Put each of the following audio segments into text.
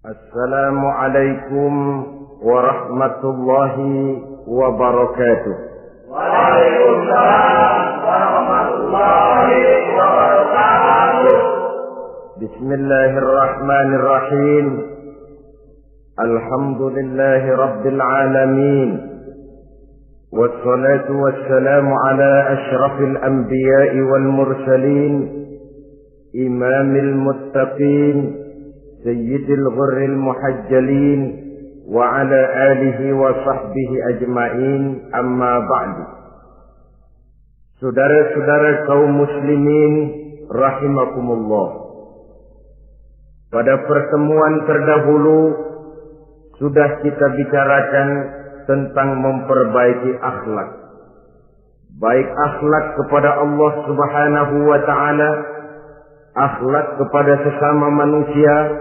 Assalamualaikum warahmatullahi wabarakatuh. Waalaikumsalam warahmatullahi wabarakatuh. Bismillahirrahmanirrahim. Alhamdulillahi rabbil alamin. Wassalatu wassalamu ala ashrafil anbiya'i wal mursalin, imamil muttaqin, sayyidil ghurril muhajjalin, wa ala alihi wa sahbihi ajma'in, amma ba'du. Saudara-saudara kaum muslimin rahimakumullah, pada pertemuan terdahulu sudah kita bicarakan tentang memperbaiki akhlak, baik akhlak kepada Allah Subhanahu wa ta'ala, akhlak kepada sesama manusia,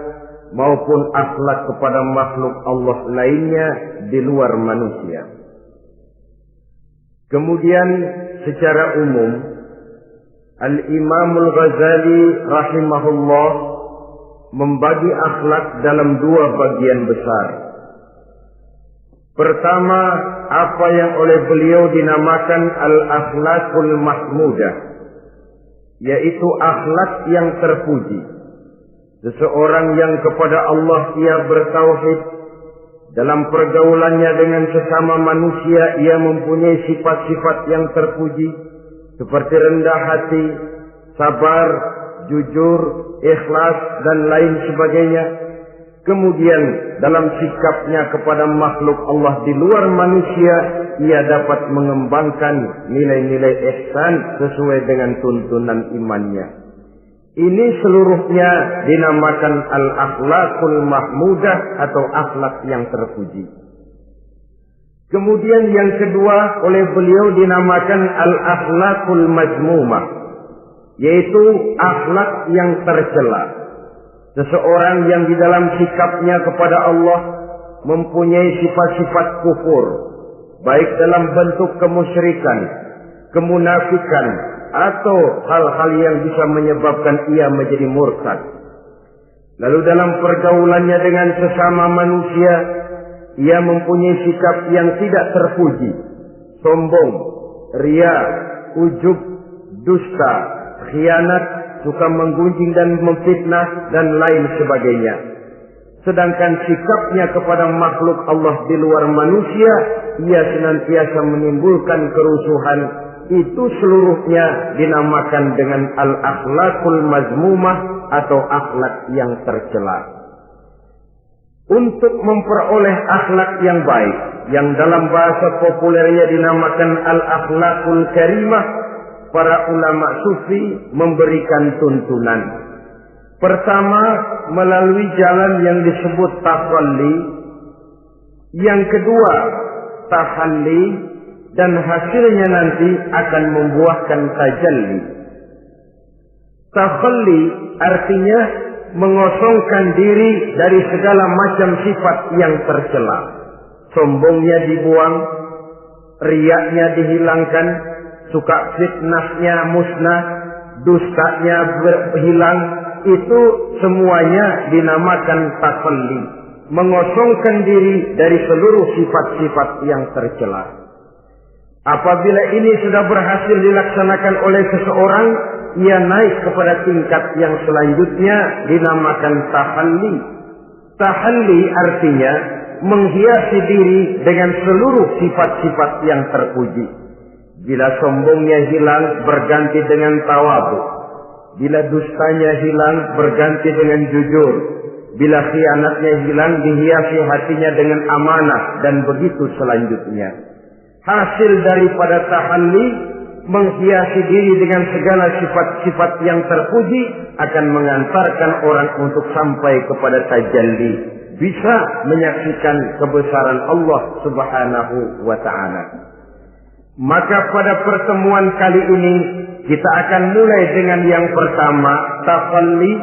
maupun akhlak kepada makhluk Allah lainnya di luar manusia. Kemudian secara umum Al-Imamul Ghazali rahimahullah membagi akhlak dalam dua bagian besar. Pertama, apa yang oleh beliau dinamakan al-akhlakul mahmudah, yaitu akhlak yang terpuji. Seseorang yang kepada Allah ia bertauhid, dalam pergaulannya dengan sesama manusia ia mempunyai sifat-sifat yang terpuji, seperti rendah hati, sabar, jujur, ikhlas, dan lain sebagainya. Kemudian dalam sikapnya kepada makhluk Allah di luar manusia, ia dapat mengembangkan nilai-nilai ihsan sesuai dengan tuntunan imannya. Ini seluruhnya dinamakan al-akhlakul mahmudah atau akhlak yang terpuji. Kemudian yang kedua oleh beliau dinamakan al-akhlakul mazmumah, yaitu akhlak yang tercela. Seseorang yang di dalam sikapnya kepada Allah mempunyai sifat-sifat kufur, baik dalam bentuk kemusyrikan, kemunafikan, atau hal-hal yang bisa menyebabkan ia menjadi murtad. Lalu dalam pergaulannya dengan sesama manusia, ia mempunyai sikap yang tidak terpuji, sombong, ria, ujub, dusta, khianat, suka menggunjing dan memfitnah, dan lain sebagainya. Sedangkan sikapnya kepada makhluk Allah di luar manusia, ia senantiasa menimbulkan kerusuhan. Itu seluruhnya dinamakan dengan al-akhlakul mazmumah atau akhlak yang tercela. Untuk memperoleh akhlak yang baik, yang dalam bahasa populernya dinamakan al-akhlakul karimah, para ulama sufi memberikan tuntunan. Pertama, melalui jalan yang disebut tafalli. Yang kedua, tahalli. Dan hasilnya nanti akan membuahkan tajalli. Tafalli artinya mengosongkan diri dari segala macam sifat yang tercela. Sombongnya dibuang, riaknya dihilangkan, suka fitnahnya musnah, dustanya berhilang. Itu semuanya dinamakan tafalli, mengosongkan diri dari seluruh sifat-sifat yang tercela. Apabila ini sudah berhasil dilaksanakan oleh seseorang, ia naik kepada tingkat yang selanjutnya dinamakan tahalli. Tahalli artinya menghiasi diri dengan seluruh sifat-sifat yang terpuji. Bila sombongnya hilang, berganti dengan tawadhu. Bila dustanya hilang, berganti dengan jujur. Bila khianatnya hilang, dihiasi hatinya dengan amanah, dan begitu selanjutnya. Hasil daripada tahalli, menghiasi diri dengan segala sifat-sifat yang terpuji, akan mengantarkan orang untuk sampai kepada tajalli, bisa menyaksikan kebesaran Allah Subhanahu wa ta'ala. Maka pada pertemuan kali ini kita akan mulai dengan yang pertama, tafalli,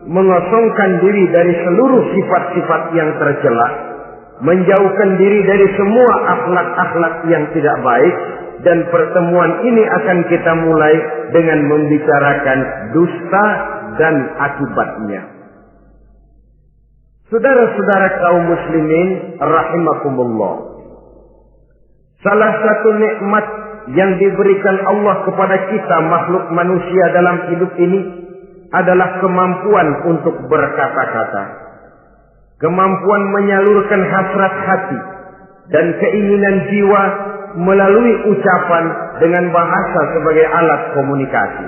mengosongkan diri dari seluruh sifat-sifat yang tercela, menjauhkan diri dari semua akhlak-akhlak yang tidak baik. Dan pertemuan ini akan kita mulai dengan membicarakan dusta dan akibatnya. Saudara-saudara kaum muslimin rahimakumullah. Salah satu nikmat yang diberikan Allah kepada kita makhluk manusia dalam hidup ini adalah kemampuan untuk berkata-kata. Kemampuan menyalurkan hasrat hati dan keinginan jiwa melalui ucapan dengan bahasa sebagai alat komunikasi.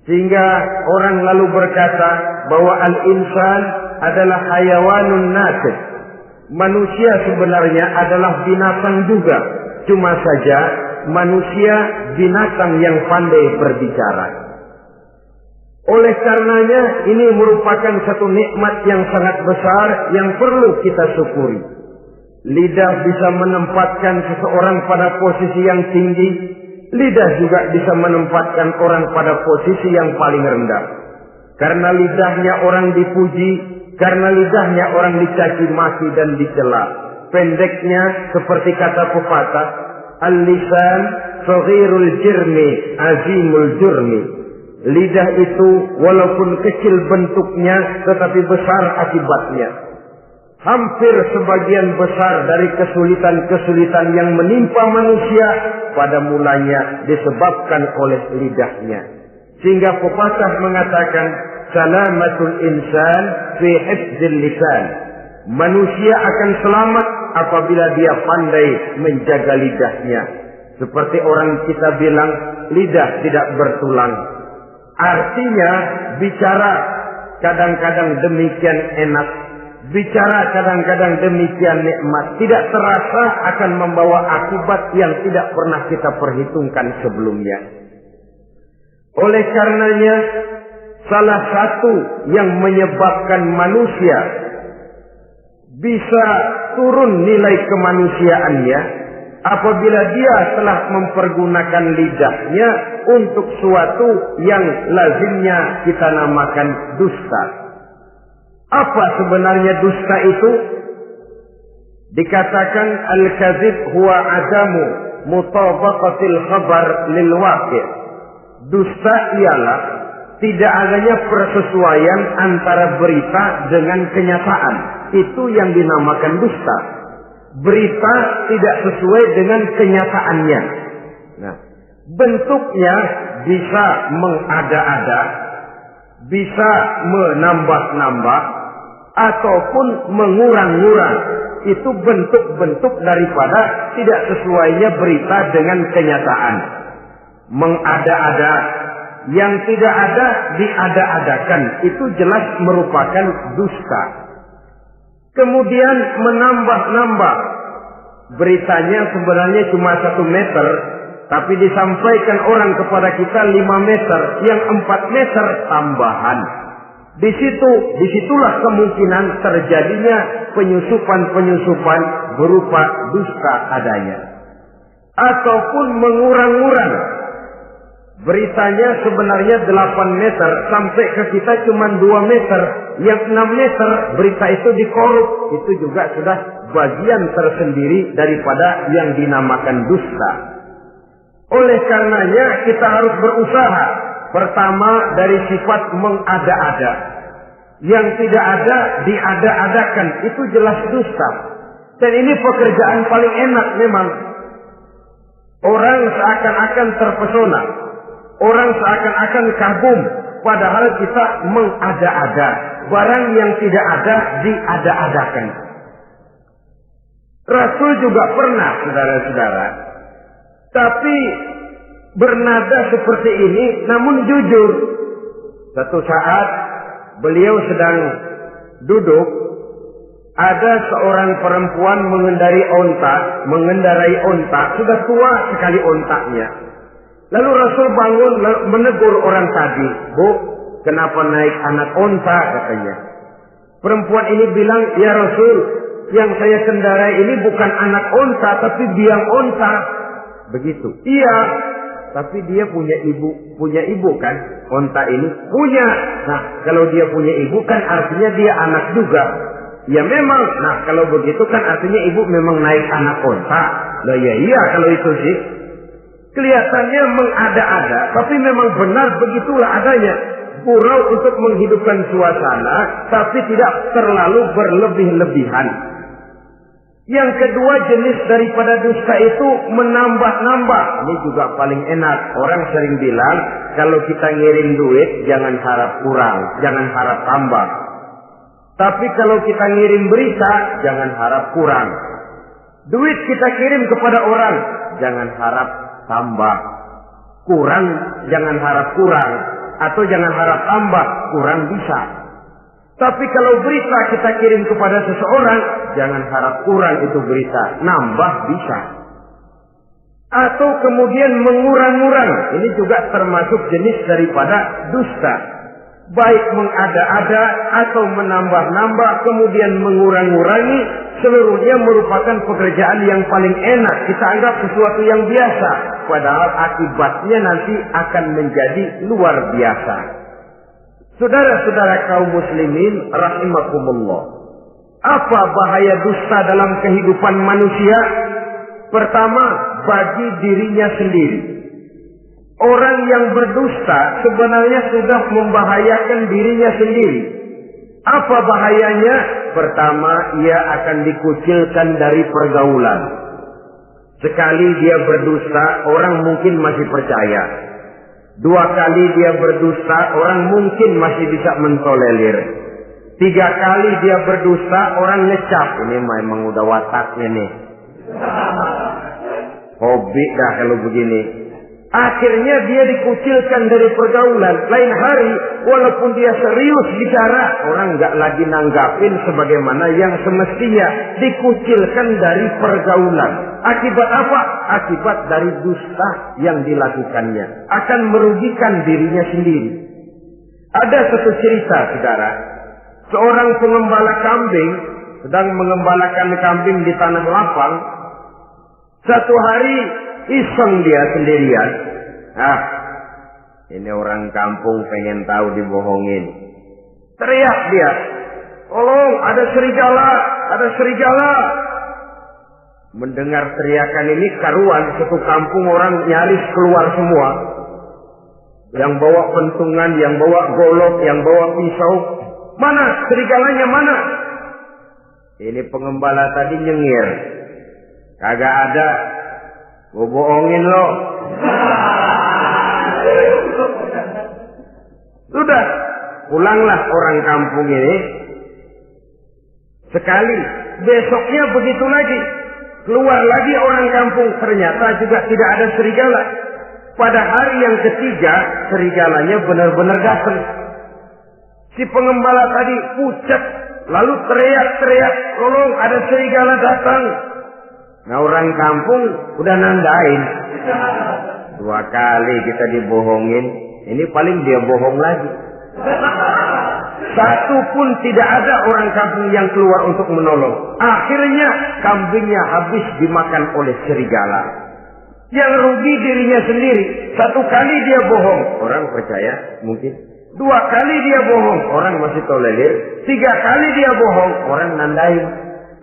Sehingga orang lalu berkata bahwa al-insan adalah hayawanun natiq. Manusia sebenarnya adalah binatang juga. Cuma saja manusia binatang yang pandai berbicara. Oleh karenanya ini merupakan satu nikmat yang sangat besar yang perlu kita syukuri. Lidah bisa menempatkan seseorang pada posisi yang tinggi. Lidah juga bisa menempatkan orang pada posisi yang paling rendah. Karena lidahnya orang dipuji, karena lidahnya orang dicaci maki dan dicela. Pendeknya seperti kata pepatah, al-lisan saghirul jirmi azimul jurmi. Lidah itu walaupun kecil bentuknya tetapi besar akibatnya. Hampir sebagian besar dari kesulitan-kesulitan yang menimpa manusia pada mulanya disebabkan oleh lidahnya. Sehingga pepatah mengatakan salamatul insan fi hifdzil lisan. Manusia akan selamat apabila dia pandai menjaga lidahnya. Seperti orang kita bilang, lidah tidak bertulang. Artinya bicara kadang-kadang demikian enak, bicara kadang-kadang demikian nikmat, tidak terasa akan membawa akibat yang tidak pernah kita perhitungkan sebelumnya. Oleh karenanya, salah satu yang menyebabkan manusia bisa turun nilai kemanusiaannya apabila dia telah mempergunakan lidahnya untuk suatu yang lazimnya kita namakan dusta. Apa sebenarnya dusta itu? Dikatakan al-kadzib huwa adamu mutabaqatil khabar lil waqi'. Dusta ialah tidak adanya persesuaian antara berita dengan kenyataan. Itu yang dinamakan dusta. Berita tidak sesuai dengan kenyataannya. Nah, bentuknya bisa mengada-ada, bisa menambah-nambah, ataupun mengurang-ngurang. Itu bentuk-bentuk daripada tidak sesuainya berita dengan kenyataan. Mengada-ada, yang tidak ada diada-adakan, itu jelas merupakan dusta. Kemudian menambah-nambah, beritanya sebenarnya cuma 1 meter, tapi disampaikan orang kepada kita 5 meter, yang 4 meter tambahan. Disitulah kemungkinan terjadinya penyusupan-penyusupan berupa dusta adanya. Ataupun mengurang-urang. Beritanya sebenarnya 8 meter, sampai ke kita cuma 2 meter. Yang 6 meter berita itu dikorup. Itu juga sudah bagian tersendiri daripada yang dinamakan dusta. Oleh karenanya kita harus berusaha. Pertama dari sifat mengada-ada. Yang tidak ada diada-adakan. Itu jelas dusta. Dan ini pekerjaan paling enak memang. Orang seakan-akan terpesona. Orang seakan-akan kagum. Padahal kita mengada-ada. Barang yang tidak ada diada-adakan. Rasul juga pernah, saudara-saudara. Tapi bernada seperti ini, namun jujur. Satu saat beliau sedang duduk, ada seorang perempuan mengendarai onta, sudah tua sekali ontaknya. Lalu Rasul bangun menegur orang tadi, "Bu, kenapa naik anak onta?" katanya. Perempuan ini bilang, "Ya Rasul, yang saya kendarai ini bukan anak onta, tapi biang onta." Begitu. "Iya, tapi dia punya ibu kan? Onta ini punya. Nah, kalau dia punya ibu kan artinya dia anak juga." "Ya memang. Nah, kalau begitu kan artinya ibu memang naik anak onta." "Lah ya iya kalau itu sih." Kelihatannya mengada-ada, tapi memang benar begitulah adanya. Gurau untuk menghidupkan suasana, tapi tidak terlalu berlebih-lebihan. Yang kedua jenis daripada dusta itu menambah-nambah. Ini juga paling enak. Orang sering bilang, kalau kita ngirim duit, jangan harap kurang, jangan harap tambah. Tapi kalau kita ngirim berita, jangan harap kurang. Duit kita kirim kepada orang, jangan harap tambah. Kurang, jangan harap kurang. Atau jangan harap tambah, kurang bisa. Tapi kalau berita kita kirim kepada seseorang, jangan harap kurang itu berita, nambah bisa. Atau kemudian mengurang-urang, ini juga termasuk jenis daripada dusta. Baik mengada-ada atau menambah-nambah, kemudian mengurang-urangi, seluruhnya merupakan pekerjaan yang paling enak. Kita anggap sesuatu yang biasa, padahal akibatnya nanti akan menjadi luar biasa. Saudara-saudara kaum muslimin rahimakumullah. Apa bahaya dusta dalam kehidupan manusia? Pertama, bagi dirinya sendiri. Orang yang berdusta sebenarnya sudah membahayakan dirinya sendiri. Apa bahayanya? Pertama, ia akan dikucilkan dari pergaulan. Sekali dia berdusta, orang mungkin masih percaya. 2 kali dia berdusta, orang mungkin masih bisa mentolerir. 3 kali dia berdusta, orang ngecap. Ini memang udah wataknya nih. Hobi dah kalau begini. Akhirnya dia dikucilkan dari pergaulan. Lain hari, walaupun dia serius bicara, orang nggak lagi nanggapin sebagaimana yang semestinya. Dikucilkan dari pergaulan. Akibat apa? Akibat dari dusta yang dilakukannya. Akan merugikan dirinya sendiri. Ada satu cerita, saudara. Seorang pengembala kambing sedang mengembalakan kambing di tanah lapang. Satu hari iseng dia sendirian. Ini orang kampung pengen tahu dibohongin. Teriak dia, tolong ada serigala, ada serigala. Mendengar teriakan ini karuan, satu kampung orang nyaris keluar semua. Yang bawa pentungan, yang bawa golok, yang bawa pisau. Mana serigalanya mana? Ini pengembala tadi nyengir. Kagak ada. Gue bohongin lo. Sudah, pulanglah orang kampung ini. Sekali, besoknya begitu lagi. Keluar lagi orang kampung, ternyata juga tidak ada serigala. Pada hari yang ketiga, serigalanya benar-benar datang. Si pengembala tadi pucat, lalu teriak-teriak, tolong ada serigala datang. Nah orang kampung udah nandain. 2 kali kita dibohongin, ini paling dia bohong lagi. Satu pun tidak ada orang kampung yang keluar untuk menolong. Akhirnya kambingnya habis dimakan oleh serigala. Yang rugi dirinya sendiri. 1 kali dia bohong, orang percaya mungkin. 2 kali dia bohong, orang masih tolerir. 3 kali dia bohong, orang nandain.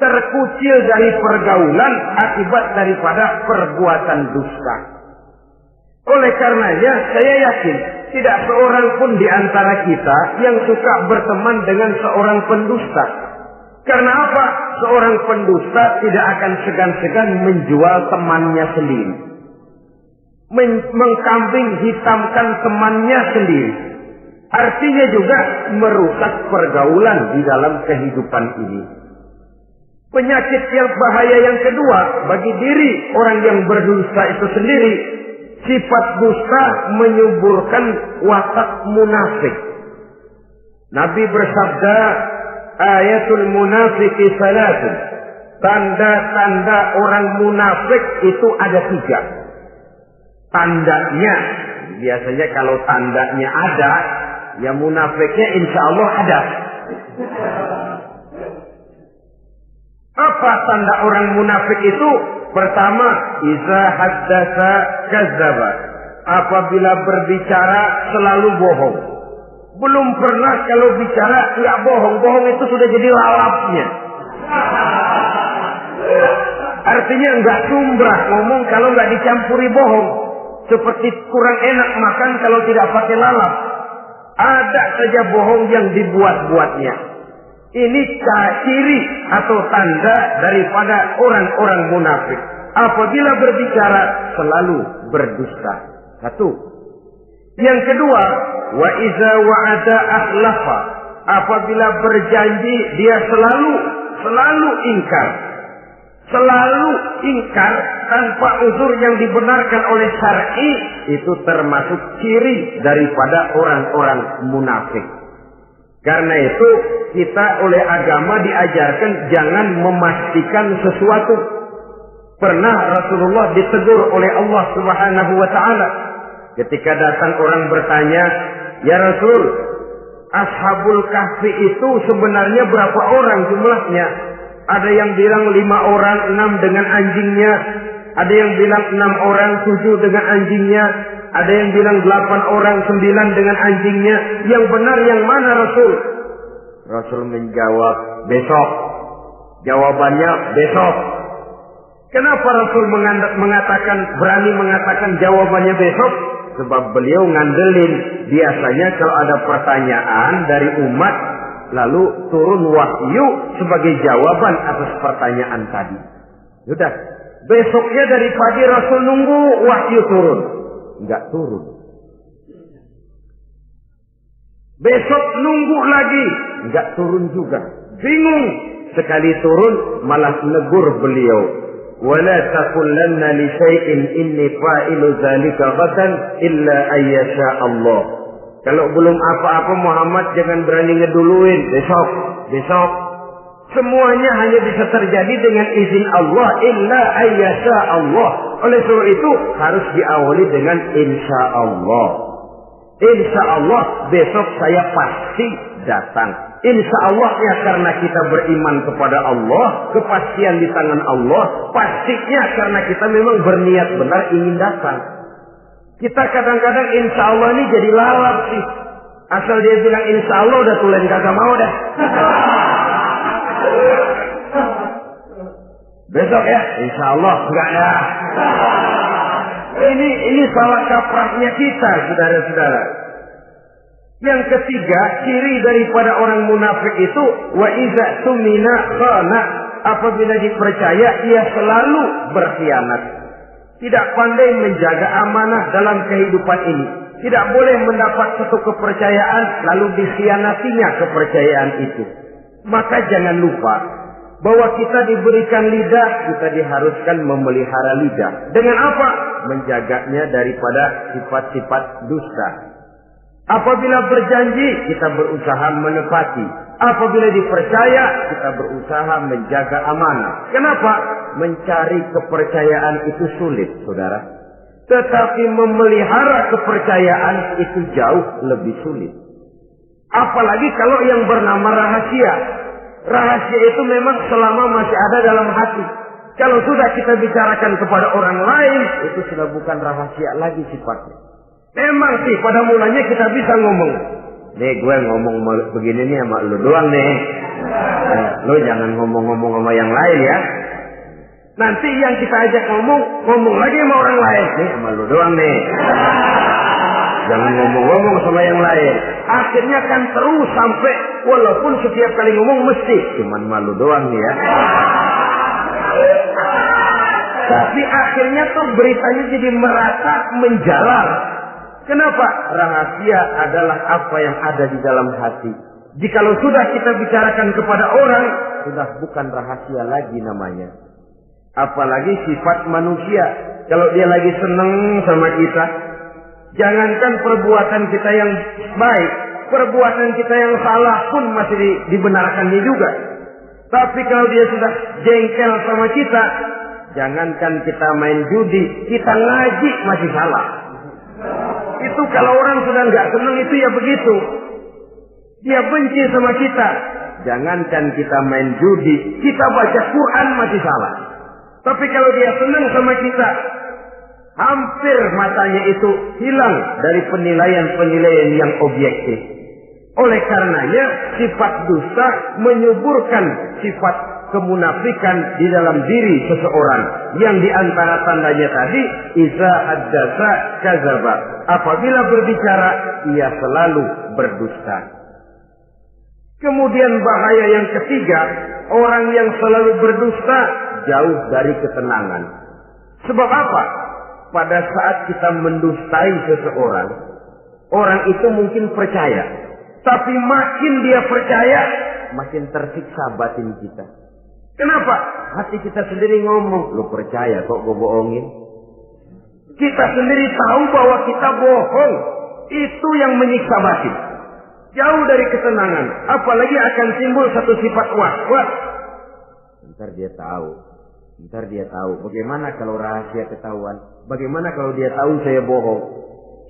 Terkucil dari pergaulan akibat daripada perbuatan dusta. Oleh karenanya saya yakin tidak seorang pun di antara kita yang suka berteman dengan seorang pendusta. Karena apa? Seorang pendusta tidak akan segan-segan menjual temannya sendiri. Mengkambing hitamkan temannya sendiri. Artinya juga merusak pergaulan di dalam kehidupan ini. Penyakit yang bahaya yang kedua bagi diri orang yang berdusta itu sendiri, sifat dusta menyuburkan watak munafik. Nabi bersabda, ayatul munafiki salatun. Tanda-tanda orang munafik itu ada 3. Tandanya, biasanya kalau tandanya ada, ya munafiknya insya Allah ada. Apa tanda orang munafik itu? Pertama, iza haddatsa kadzdzaba. Apabila berbicara selalu bohong. Belum pernah kalau bicara enggak bohong. Bohong itu sudah jadi lalapnya. Artinya enggak sumbrah ngomong kalau enggak dicampuri bohong. Seperti kurang enak makan kalau tidak pakai lalap. Ada saja bohong yang dibuat-buatnya. Ini ciri atau tanda daripada orang-orang munafik. Apabila berbicara selalu berdusta. Satu. Yang kedua, wa iza wa'ada akhlafa. Apabila berjanji dia selalu ingkar. Selalu ingkar tanpa uzur yang dibenarkan oleh syar'i, itu termasuk ciri daripada orang-orang munafik. Karena itu kita oleh agama diajarkan jangan memastikan sesuatu. Pernah Rasulullah ditegur oleh Allah Subhanahu wa taala ketika datang orang bertanya, "Ya Rasul, Ashabul Kahfi itu sebenarnya berapa orang jumlahnya?" Ada yang bilang 5 orang, 6 dengan anjingnya. Ada yang bilang 6 orang, 7 dengan anjingnya. Ada yang bilang 8 orang, 9 dengan anjingnya. Yang benar yang mana Rasul? Rasul menjawab, besok. Jawabannya besok. Kenapa Rasul berani mengatakan jawabannya besok? Sebab beliau ngandelin. Biasanya kalau ada pertanyaan dari umat, lalu turun wahyu sebagai jawaban atas pertanyaan tadi. Sudah. Besoknya dari pagi Rasul nunggu wahyu turun. Enggak turun. Besok nunggu lagi. Enggak turun juga. Bingung. Sekali turun malah negur beliau. Wala taqulanna li syai'in inni fa'ilu dzalika ghadan illa ayyasha Allah. Kalau belum apa-apa Muhammad jangan berani ngeduluin. Besok. Semuanya hanya bisa terjadi dengan izin Allah. Illa ayyasha Allah. Oleh sebab itu harus diawali dengan insya Allah. Insya Allah besok saya pasti datang. Insya Allah ya karena kita beriman kepada Allah. Kepastian di tangan Allah. Pastinya karena kita memang berniat benar ingin datang. Kita kadang-kadang insya Allah ini jadi lalap sih. Asal dia bilang insya Allah udah tulen kagak mau dah. Besok ya, insya Allah enggak ada. Ini salah kaprahnya kita, saudara-saudara. Yang ketiga, ciri daripada orang munafik itu wa iza tumina khana. Apabila dipercaya, ia selalu berkhianat. Tidak pandai menjaga amanah dalam kehidupan ini. Tidak boleh mendapat satu kepercayaan lalu dikhianatinya kepercayaan itu. Maka jangan lupa bahwa kita diberikan lidah, kita diharuskan memelihara lidah. Dengan apa? Menjaganya daripada sifat-sifat dusta. Apabila berjanji, kita berusaha menepati. Apabila dipercaya, kita berusaha menjaga amanah. Kenapa? Mencari kepercayaan itu sulit, saudara. Tetapi memelihara kepercayaan itu jauh lebih sulit. Apalagi kalau yang bernama rahasia. Rahasia itu memang selama masih ada dalam hati. Kalau sudah kita bicarakan kepada orang lain, itu sudah bukan rahasia lagi sifatnya. Memang sih pada mulanya kita bisa ngomong. Nih gue ngomong begini nih sama lu doang nih. Lu jangan ngomong-ngomong sama yang lain ya. Nanti yang kita ajak ngomong lagi sama orang lain. Nih sama lu doang nih. Jangan ngomong-ngomong sama yang lain. Akhirnya kan terus sampai walaupun setiap kali ngomong mesti cuman malu doang nih ya. Tapi akhirnya tuh beritanya jadi merata menjalar. Kenapa? Rahasia adalah apa yang ada di dalam hati. Jikalau sudah kita bicarakan kepada orang, sudah bukan rahasia lagi namanya. Apalagi sifat manusia. Kalau dia lagi seneng sama kita, jangankan perbuatan kita yang baik, perbuatan kita yang salah pun masih dibenarkannya juga. Tapi kalau dia sudah jengkel sama kita, jangankan kita main judi, kita ngaji masih salah. Itu kalau orang sudah nggak senang itu ya begitu. Dia benci sama kita. Jangankan kita main judi, kita baca Quran masih salah. Tapi kalau dia senang sama kita, hampir matanya itu hilang dari penilaian-penilaian yang objektif. Oleh karenanya sifat dusta menyuburkan sifat kemunafikan di dalam diri seseorang. Yang diantara tandanya tadi, iza haddasa kadzaba. Apabila berbicara, ia selalu berdusta. Kemudian bahaya yang ketiga, orang yang selalu berdusta jauh dari ketenangan. Sebab apa? Pada saat kita mendustai seseorang, orang itu mungkin percaya. Tapi makin dia percaya, makin tersiksa batin kita. Kenapa? Hati kita sendiri ngomong, lu percaya kok gue bohongin? Kita sendiri tahu bahwa kita bohong. Itu yang menyiksa batin. Jauh dari ketenangan. Apalagi akan timbul satu sifat was-was. Ntar dia tahu. Bagaimana kalau rahasia ketahuan? Bagaimana kalau dia tahu saya bohong?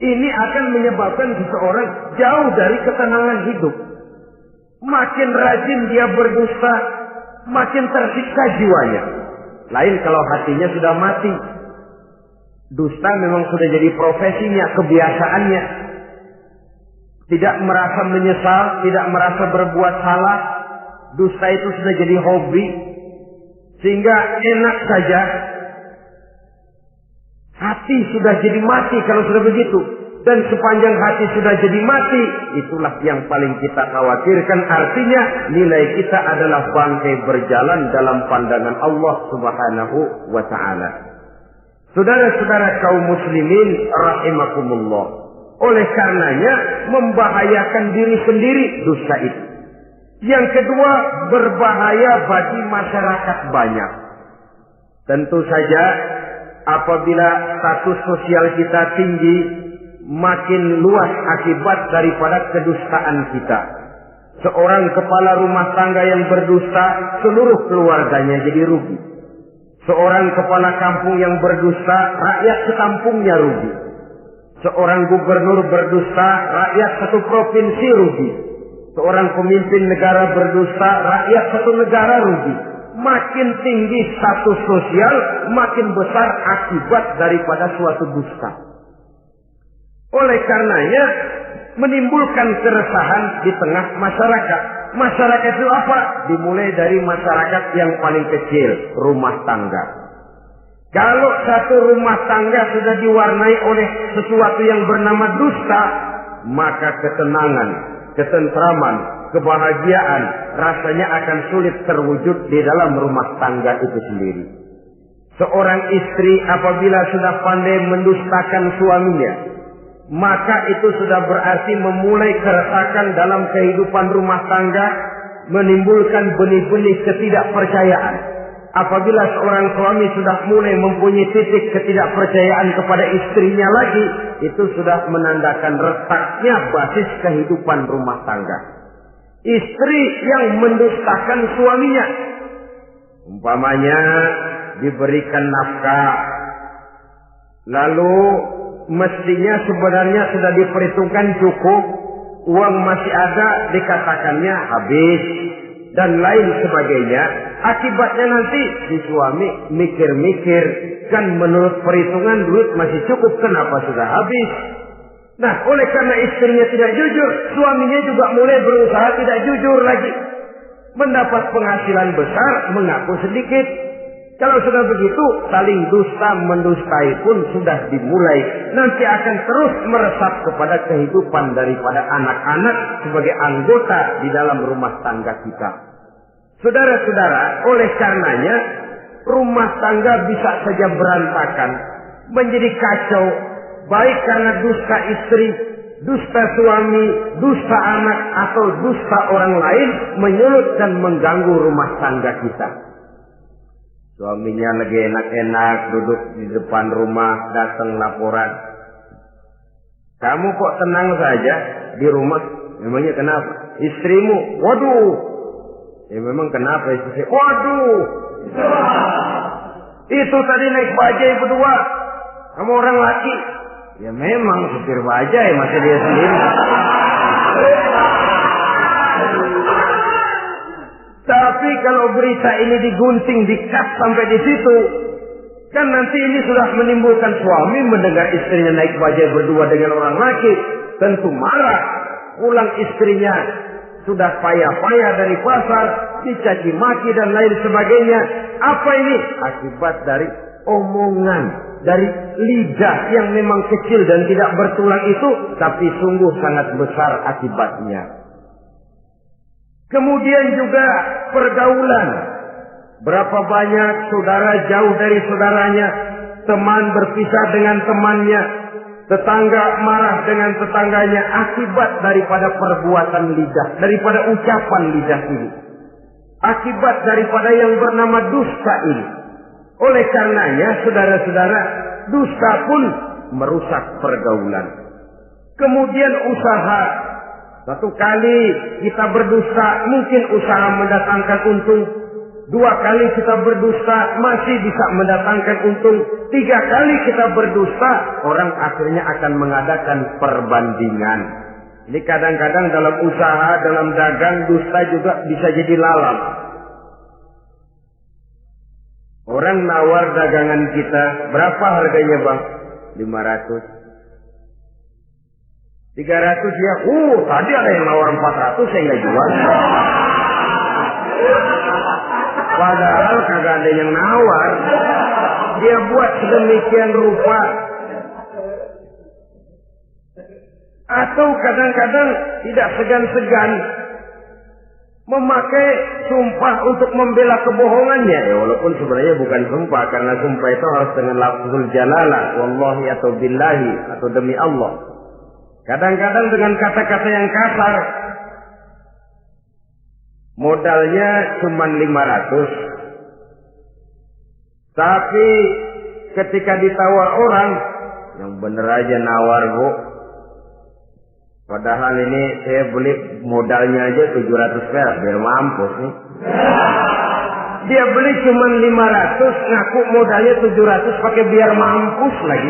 Ini akan menyebabkan seseorang jauh dari ketenangan hidup. Makin rajin dia berdusta, makin tersiksa jiwanya. Lain kalau hatinya sudah mati. Dusta memang sudah jadi profesinya, kebiasaannya. Tidak merasa menyesal, tidak merasa berbuat salah. Dusta itu sudah jadi hobi. Sehingga enak saja. Hati sudah jadi mati kalau sudah begitu. Dan sepanjang hati sudah jadi mati, itulah yang paling kita khawatirkan. Artinya nilai kita adalah bangkai berjalan dalam pandangan Allah Subhanahu wa ta'ala. Saudara-saudara kaum muslimin rahimakumullah. Oleh karenanya membahayakan diri sendiri dosa itu. Yang kedua, berbahaya bagi masyarakat banyak. Tentu saja apabila status sosial kita tinggi, makin luas akibat daripada kedustaan kita. Seorang kepala rumah tangga yang berdusta, seluruh keluarganya jadi rugi. Seorang kepala kampung yang berdusta, rakyat sekampungnya rugi. Seorang gubernur berdusta, rakyat satu provinsi rugi. Seorang pemimpin negara berdusta, rakyat satu negara rugi. Makin tinggi status sosial, makin besar akibat daripada suatu dusta. Oleh karenanya, menimbulkan keresahan di tengah masyarakat. Masyarakat itu apa? Dimulai dari masyarakat yang paling kecil, rumah tangga. Kalau satu rumah tangga sudah diwarnai oleh sesuatu yang bernama dusta, maka ketenangan, ketentraman, kebahagiaan rasanya akan sulit terwujud di dalam rumah tangga itu sendiri. Seorang istri apabila sudah pandai mendustakan suaminya, maka itu sudah berarti memulai keresakan dalam kehidupan rumah tangga, menimbulkan benih-benih ketidakpercayaan. Apabila seorang suami sudah mulai mempunyai titik ketidakpercayaan kepada istrinya lagi, itu sudah menandakan retaknya basis kehidupan rumah tangga. Istri yang mendustakan suaminya, umpamanya diberikan nafkah, lalu mestinya sebenarnya sudah diperhitungkan cukup, uang masih ada, dikatakannya habis, dan lain sebagainya. Akibatnya nanti si suami mikir-mikir, kan menurut perhitungan duit masih cukup, kenapa sudah habis? Nah, oleh karena istrinya tidak jujur, suaminya juga mulai berusaha tidak jujur lagi. Mendapat penghasilan besar, mengaku sedikit. Kalau sudah begitu, saling dusta mendustai pun sudah dimulai. Nanti akan terus meresap kepada kehidupan daripada anak-anak sebagai anggota di dalam rumah tangga kita. Saudara-saudara, oleh karenanya rumah tangga bisa saja berantakan, menjadi kacau, baik karena dusta istri, dusta suami, dusta anak, atau dusta orang lain menyulut dan mengganggu rumah tangga kita. Suaminya lagi enak-enak duduk di depan rumah, datang laporan. Kamu kok tenang saja di rumah? Memangnya kenapa? Istrimu, waduh. Ya memang kenapa istri? Waduh. Itu tadi naik bajai berdua. Kamu orang laki. Ya memang supir bajai, masa dia sendiri. Tapi kalau berita ini digunting, dikat sampai di situ, kan nanti ini sudah menimbulkan suami mendengar istrinya naik bajai berdua dengan orang laki, tentu marah. Pulang istrinya sudah payah-payah dari pasar, dicaci maki dan lain sebagainya. Apa ini? Akibat dari omongan dari lidah yang memang kecil dan tidak bertulang itu, tapi sungguh sangat besar akibatnya. Kemudian juga pergaulan. Berapa banyak saudara jauh dari saudaranya, teman berpisah dengan temannya, tetangga marah dengan tetangganya akibat daripada perbuatan lidah, daripada ucapan lidah ini. Akibat daripada yang bernama dusta ini. Oleh karenanya, saudara-saudara, dusta pun merusak pergaulan. Kemudian usaha. Satu kali kita berdusta, mungkin usaha mendatangkan untung. 2 kali kita berdusta, masih bisa mendatangkan untung. 3 kali kita berdusta, orang akhirnya akan mengadakan perbandingan. Ini kadang-kadang dalam usaha, dalam dagang, dusta juga bisa jadi lalat. Orang nawar dagangan kita, berapa harganya bang? 500. 300 ya, tadi ada yang nawar 400, saya nggak jual. Padahal kagak ada yang nawar. Dia buat sedemikian rupa. Atau kadang-kadang tidak segan-segan memakai sumpah untuk membela kebohongannya. Ya, walaupun sebenarnya bukan sumpah, karena sumpah itu harus dengan lafzul jalalah, wallahi atau billahi, atau demi Allah. Kadang-kadang dengan kata-kata yang kasar. Modalnya cuma 500. Tapi ketika ditawar orang, yang bener aja nawar bu. Padahal ini saya beli modalnya aja 700 perak, biar mampus nih. Dia beli cuma 500, ngaku modalnya 700 pakai biar mampus lagi.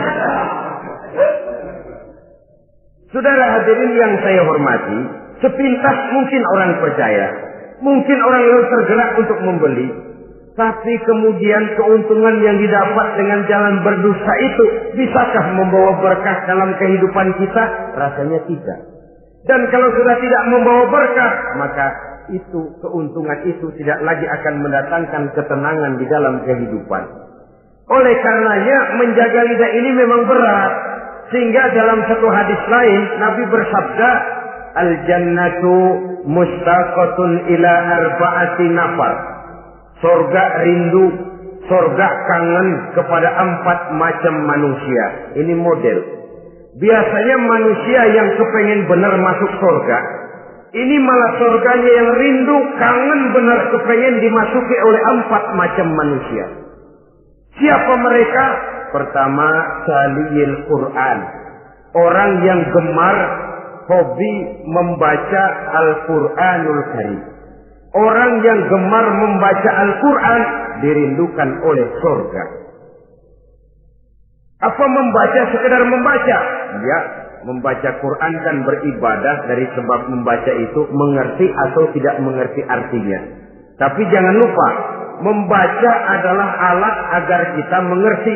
Saudara hadirin yang saya hormati, sepintas mungkin orang percaya, mungkin orang yang tergerak untuk membeli, tapi kemudian keuntungan yang didapat dengan jalan berdusta itu bisakah membawa berkah dalam kehidupan kita? Rasanya tidak. Dan kalau sudah tidak membawa berkah, maka itu keuntungan itu tidak lagi akan mendatangkan ketenangan di dalam kehidupan. Oleh karenanya menjaga lidah ini memang berat. Sehingga dalam satu hadis lain Nabi bersabda, al-jannatu mustaqatun ila arba'ati nafar. Surga rindu, surga kangen kepada 4 macam manusia. Ini model. Biasanya manusia yang kepengen benar masuk surga, ini malah surganya yang rindu, kangen benar kepengen dimasuki oleh 4 macam manusia. Siapa mereka? Pertama, saliyil Quran. Orang yang gemar, hobi membaca Al-Quranul Karim. Orang yang gemar membaca Al-Quran dirindukan oleh surga. Apa membaca sekedar membaca? Ya, membaca Quran kan beribadah, dari sebab membaca itu mengerti atau tidak mengerti artinya. Tapi jangan lupa, membaca adalah alat agar kita mengerti.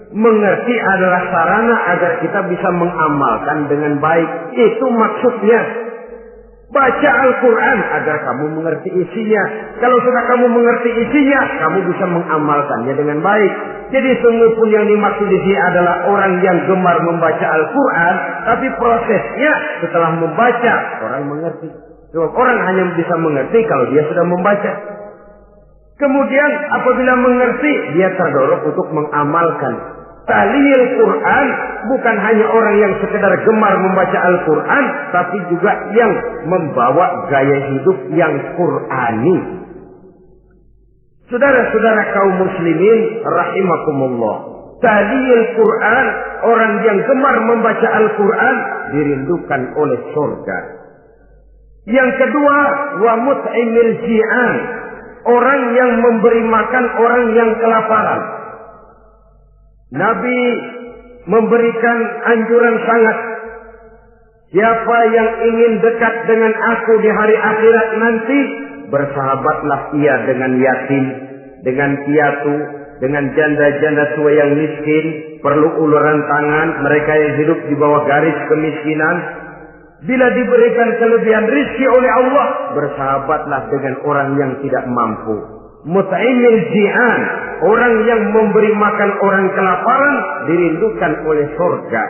Mengerti adalah sarana agar kita bisa mengamalkan dengan baik. Itu maksudnya. Baca Al-Quran agar kamu mengerti isinya. Kalau sudah kamu mengerti isinya, kamu bisa mengamalkannya dengan baik. Jadi sungguh pun yang dimaksud di sini adalah orang yang gemar membaca Al-Quran, tapi prosesnya setelah membaca orang mengerti. Sebab orang hanya bisa mengerti kalau dia sudah membaca. Kemudian apabila mengerti, dia terdorong untuk mengamalkan. Taliyil Quran bukan hanya orang yang sekedar gemar membaca Al-Quran, tapi juga yang membawa gaya hidup yang Qurani. Saudara-saudara kaum muslimin rahimakumullah. Taliyil Quran, orang yang gemar membaca Al-Quran dirindukan oleh surga. Yang kedua, wa mut'imil ji'an, orang yang memberi makan orang yang kelaparan. Nabi memberikan anjuran sangat. Siapa yang ingin dekat dengan aku di hari akhirat nanti, bersahabatlah ia dengan yatim, dengan piatu, dengan janda-janda tua yang miskin, perlu uluran tangan, mereka yang hidup di bawah garis kemiskinan. Bila diberikan kelebihan rizki oleh Allah, bersahabatlah dengan orang yang tidak mampu. Mut'imil ji'an, orang yang memberi makan orang kelaparan dirindukan oleh surga.